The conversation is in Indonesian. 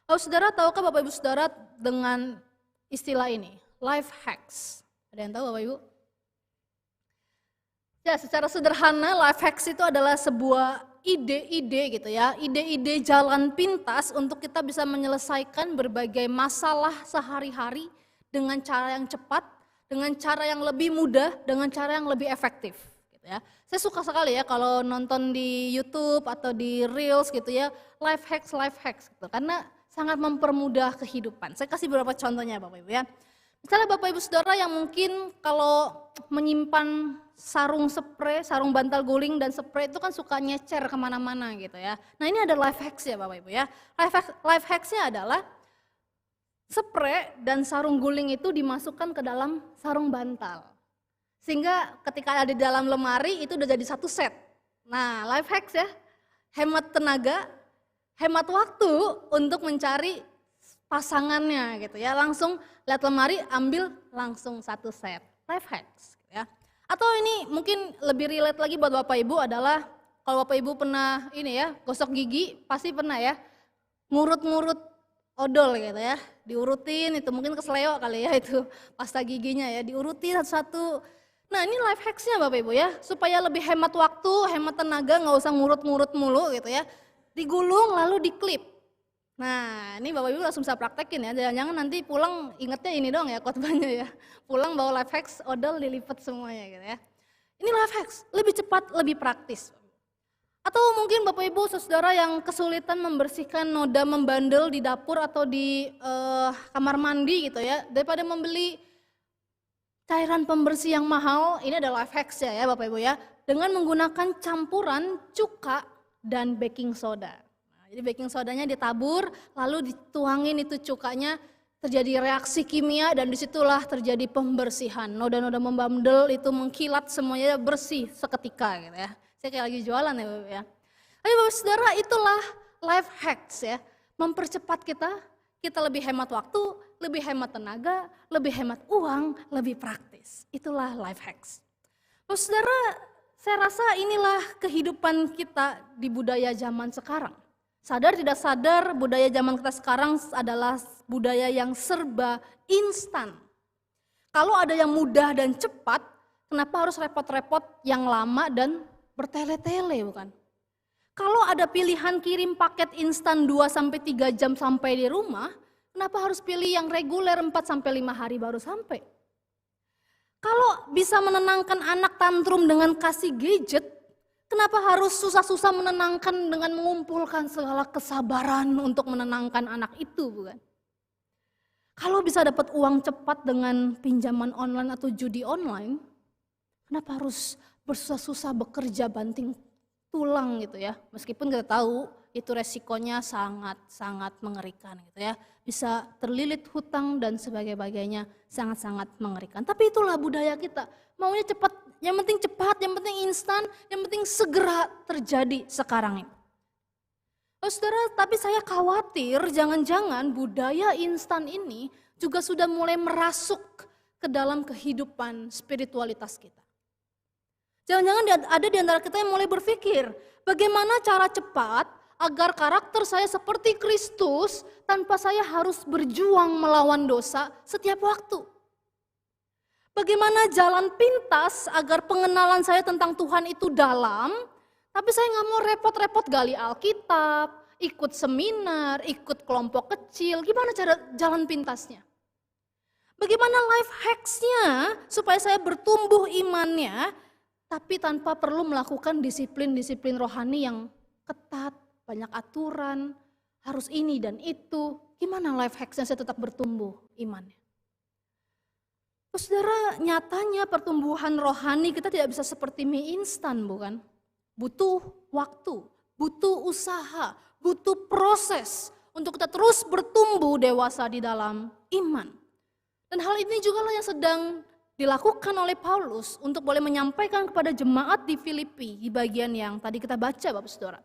Oh, saudara, tahukah Bapak Ibu Saudara dengan istilah ini, life hacks? Ada yang tahu Bapak Ibu? Ya, secara sederhana life hacks itu adalah sebuah ide-ide gitu ya, ide-ide jalan pintas untuk kita bisa menyelesaikan berbagai masalah sehari-hari dengan cara yang cepat, dengan cara yang lebih mudah, dengan cara yang lebih efektif gitu ya. Saya suka sekali ya kalau nonton di YouTube atau di Reels gitu ya, life hacks gitu, karena sangat mempermudah kehidupan. Saya kasih beberapa contohnya Bapak Ibu ya. Misalnya Bapak Ibu Saudara yang mungkin kalau menyimpan sarung spray, sarung bantal guling dan spray itu kan suka nyecer kemana-mana gitu ya. Nah ini ada life hacks ya Bapak Ibu ya. Life hacksnya adalah spray dan sarung guling itu dimasukkan ke dalam sarung bantal. Sehingga ketika ada di dalam lemari itu udah jadi satu set. Nah life hacks ya, hemat tenaga, hemat waktu untuk mencari pasangannya gitu ya, langsung lihat lemari ambil langsung satu set. Life hacks gitu ya. Atau ini mungkin lebih relate lagi buat Bapak Ibu adalah kalau Bapak Ibu pernah ini ya, gosok gigi pasti pernah ya, ngurut-ngurut odol gitu ya, diurutin itu mungkin kesleo kali ya itu pasta giginya ya, diurutin satu-satu. Nah ini life hacksnya Bapak Ibu ya, supaya lebih hemat waktu, hemat tenaga, nggak usah ngurut-ngurut mulu gitu ya, digulung lalu diklip. Nah ini Bapak Ibu langsung bisa praktekin ya, jangan-jangan nanti pulang ingetnya ini dong ya khotbahnya ya, pulang bawa life hacks, odol dilipat semuanya gitu ya. Ini life hacks, lebih cepat, lebih praktis. Atau mungkin Bapak Ibu Saudara yang kesulitan membersihkan noda membandel di dapur atau di kamar mandi gitu ya, daripada membeli cairan pembersih yang mahal, ini ada life hacks ya Bapak Ibu ya, dengan menggunakan campuran cuka dan baking soda. Nah, jadi baking sodanya ditabur, lalu dituangin itu cukanya, terjadi reaksi kimia dan disitulah terjadi pembersihan. Noda-noda membandel itu mengkilat semuanya bersih seketika gitu ya. Saya kayak lagi jualan ya Bapak ya. Tapi Bapak Saudara itulah life hacks ya, mempercepat kita lebih hemat waktu, lebih hemat tenaga, lebih hemat uang, lebih praktis. Itulah life hacks. Bapak Saudara, saya rasa inilah kehidupan kita di budaya zaman sekarang. Sadar tidak sadar budaya zaman kita sekarang adalah budaya yang serba instan. Kalau ada yang mudah dan cepat, kenapa harus repot-repot yang lama dan bertele-tele bukan? Kalau ada pilihan kirim paket instan 2-3 jam sampai di rumah, kenapa harus pilih yang reguler 4-5 hari baru sampai? Kalau bisa menenangkan anak tantrum dengan kasih gadget, kenapa harus susah-susah menenangkan dengan mengumpulkan segala kesabaran untuk menenangkan anak itu bukan? Kalau bisa dapat uang cepat dengan pinjaman online atau judi online, kenapa harus bersusah-susah bekerja banting tulang gitu ya, meskipun kita tahu itu resikonya sangat-sangat mengerikan gitu ya, bisa terlilit hutang dan sebagainya, sangat-sangat mengerikan. Tapi itulah budaya kita, maunya cepat, yang penting cepat, yang penting instan, yang penting segera terjadi sekarang ini. Oh, saudara, tapi saya khawatir jangan-jangan budaya instan ini juga sudah mulai merasuk ke dalam kehidupan spiritualitas kita. Jangan-jangan ada di antara kita yang mulai berpikir, bagaimana cara cepat agar karakter saya seperti Kristus tanpa saya harus berjuang melawan dosa setiap waktu. Bagaimana jalan pintas agar pengenalan saya tentang Tuhan itu dalam, tapi saya nggak mau repot-repot gali Alkitab, ikut seminar, ikut kelompok kecil, gimana cara jalan pintasnya? Bagaimana life hacksnya supaya saya bertumbuh imannya, tapi tanpa perlu melakukan disiplin-disiplin rohani yang ketat, banyak aturan, harus ini dan itu. Gimana life hacksnya saya tetap bertumbuh imannya? Saudara, nyatanya pertumbuhan rohani kita tidak bisa seperti mie instan bukan? Butuh waktu, butuh usaha, butuh proses untuk kita terus bertumbuh dewasa di dalam iman. Dan hal ini juga lah yang sedang dilakukan oleh Paulus untuk boleh menyampaikan kepada jemaat di Filipi di bagian yang tadi kita baca Bapak Saudara.